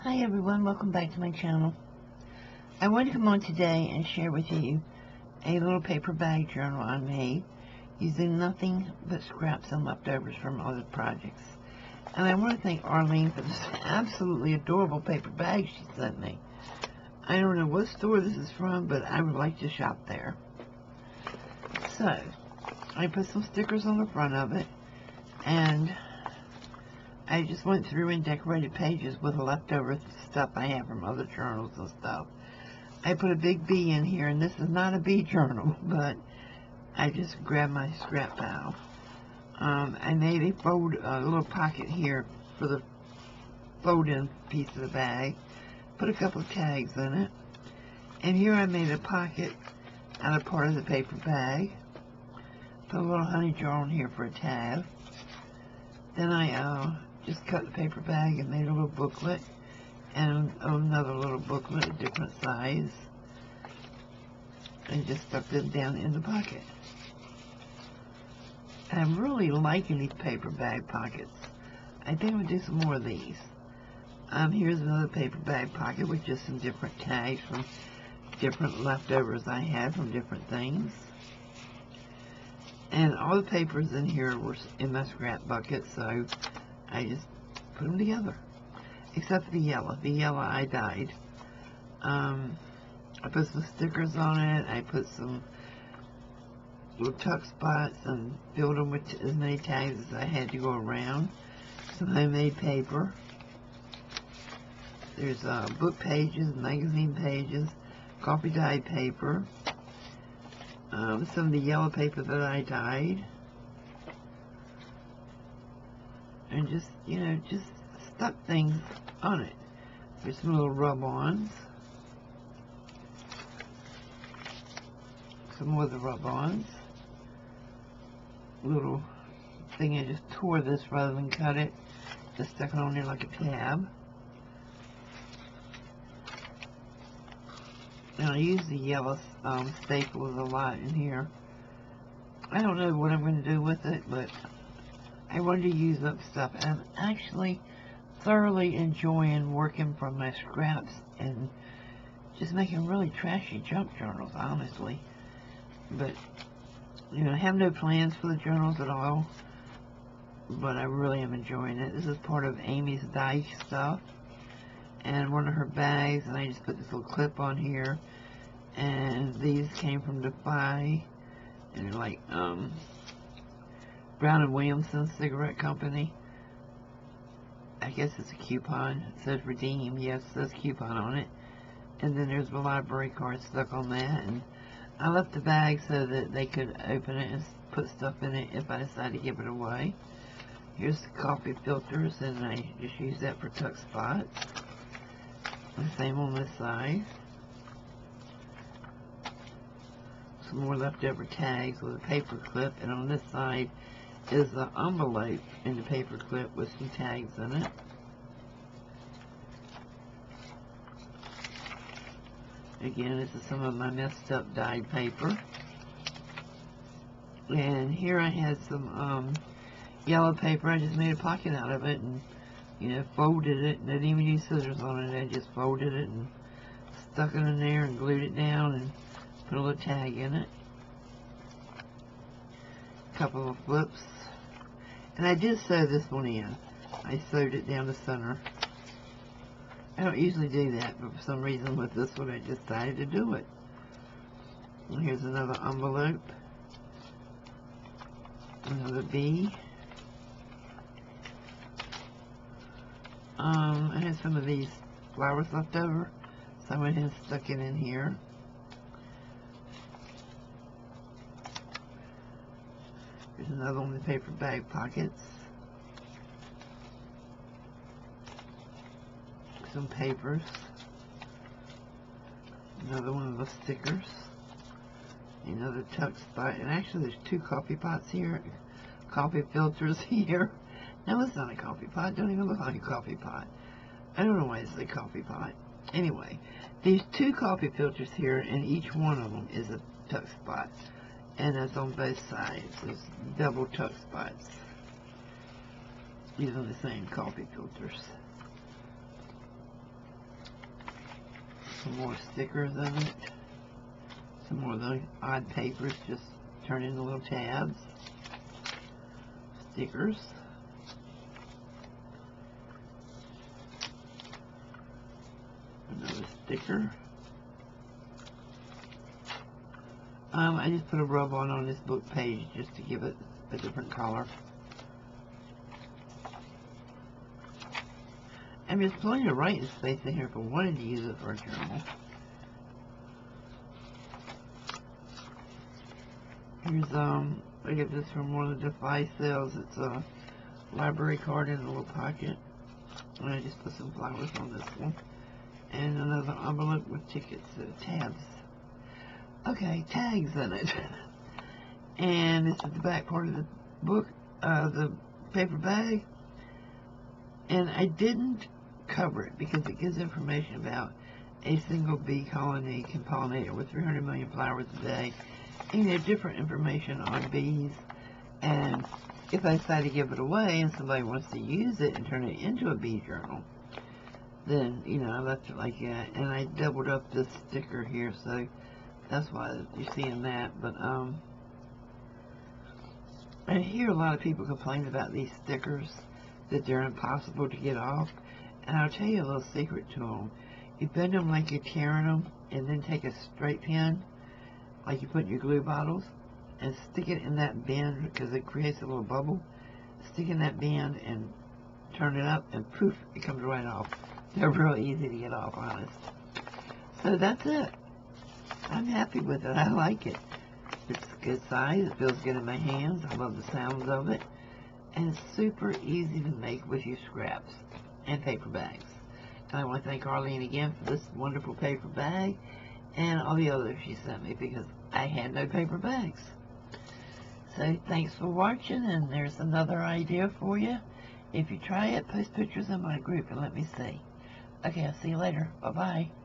Hi everyone, welcome back to my channel. I want to come on today and share with you a little paper bag journal I made using nothing but scraps and leftovers from other projects. And I want to thank Arlene for this absolutely adorable paper bag she sent me. I don't know what store this is from, but I would like to shop there. So, I put some stickers on the front of it, and I just went through and decorated pages with leftover stuff I have from other journals and stuff. I put a big bee in here, and this is not a bee journal, but I just grabbed my scrap pile. I made a little pocket here for the fold-in piece of the bag. Put a couple of tags in it. And here I made a pocket out of part of the paper bag. Put a little honey jar on here for a tab. Then I just cut the paper bag and made a little booklet and another little booklet, a different size, and just stuck them down in the pocket. I'm really liking these paper bag pockets. I think I'm going to do some more of these. Here's another paper bag pocket with just some different tags from different leftovers I had from different things. And all the papers in here were in my scrap bucket, so I just put them together. Except for the yellow. The yellow I dyed. I put some stickers on it. I put some little tuck spots and filled them with as many tags as I had to go around. Some homemade paper. There's book pages, magazine pages, coffee dyed paper. Some of the yellow paper that I dyed. And just, just stuck things on it. There's some little rub-ons. Some more of the rub-ons. Little thing, I just tore this rather than cut it. Just stuck it on there like a tab. And I use the yellow staples a lot in here. I don't know what I'm going to do with it, but I wanted to use up stuff. And I'm actually thoroughly enjoying working from my scraps and just making really trashy junk journals, honestly. But, I have no plans for the journals at all, but I really am enjoying it. This is part of Amy's dye stuff and one of her bags, and I just put this little clip on here. And these came from Defy, and they're like Brown and Williamson Cigarette Company. I guess it's a coupon. It says redeem. Yes, it says coupon on it. And then there's the library card stuck on that. And I left the bag so that they could open it and put stuff in it if I decide to give it away. Here's the coffee filters, and I just use that for tuck spots. The same on this side. Some more leftover tags with a paper clip, and on this side is the envelope in the paper clip with some tags in it. Again, this is some of my messed up dyed paper. And here I had some yellow paper. I just made a pocket out of it and, folded it. Didn't even use scissors on it. I just folded it and stuck it in there and glued it down and put a little tag in it. A couple of flips. And I did sew this one in. I sewed it down the center. I don't usually do that, but for some reason with this one I just decided to do it. And here's another envelope. Another bee. I had some of these flowers left over, so I went ahead and stuck it in here. There's another one with paper bag pockets. Some papers. Another one of the stickers. Another tuck spot. And actually there's two coffee pots here. Coffee filters here. No, it's not a coffee pot. Don't even look like a coffee pot. I don't know why it's a coffee pot. Anyway, these two coffee filters here, and each one of them is a tuck spot. And that's on both sides. There's double tuck spots. These are the same coffee filters. some more stickers in it. Some more of those odd papers just turn into little tabs. Stickers. Another sticker. I just put a rub-on on this book page just to give it a different color. And there's plenty of writing space in here if I wanted to use it for a journal. Here's, I get this from one of the Defy sales. It's a library card in a little pocket. And I just put some flowers on this one. And another envelope with tickets, tabs. Okay, tags in it. And this is the back part of the book, the paper bag. And I didn't cover it because it gives information about a single bee colony can pollinate over 300 million flowers a day. And there's different information on bees. And if I decide to give it away and somebody wants to use it and turn it into a bee journal, then, you know, I left it like that. And I doubled up this sticker here, so that's why you're seeing that. But, I hear a lot of people complain about these stickers, that they're impossible to get off. And I'll tell you a little secret to them. You bend them like you're tearing them, and then take a straight pin, like you put in your glue bottles, and stick it in that bend, because it creates a little bubble. Stick in that bend and turn it up, and poof, it comes right off. They're real easy to get off, honest. So that's it. I'm happy with it. I like it. It's a good size. It feels good in my hands. I love the sounds of it. And it's super easy to make with your scraps and paper bags. And I want to thank Arlene again for this wonderful paper bag and all the others she sent me, because I had no paper bags. So thanks for watching, and there's another idea for you. If you try it, post pictures in my group and let me see. Okay, I'll see you later. Bye-bye.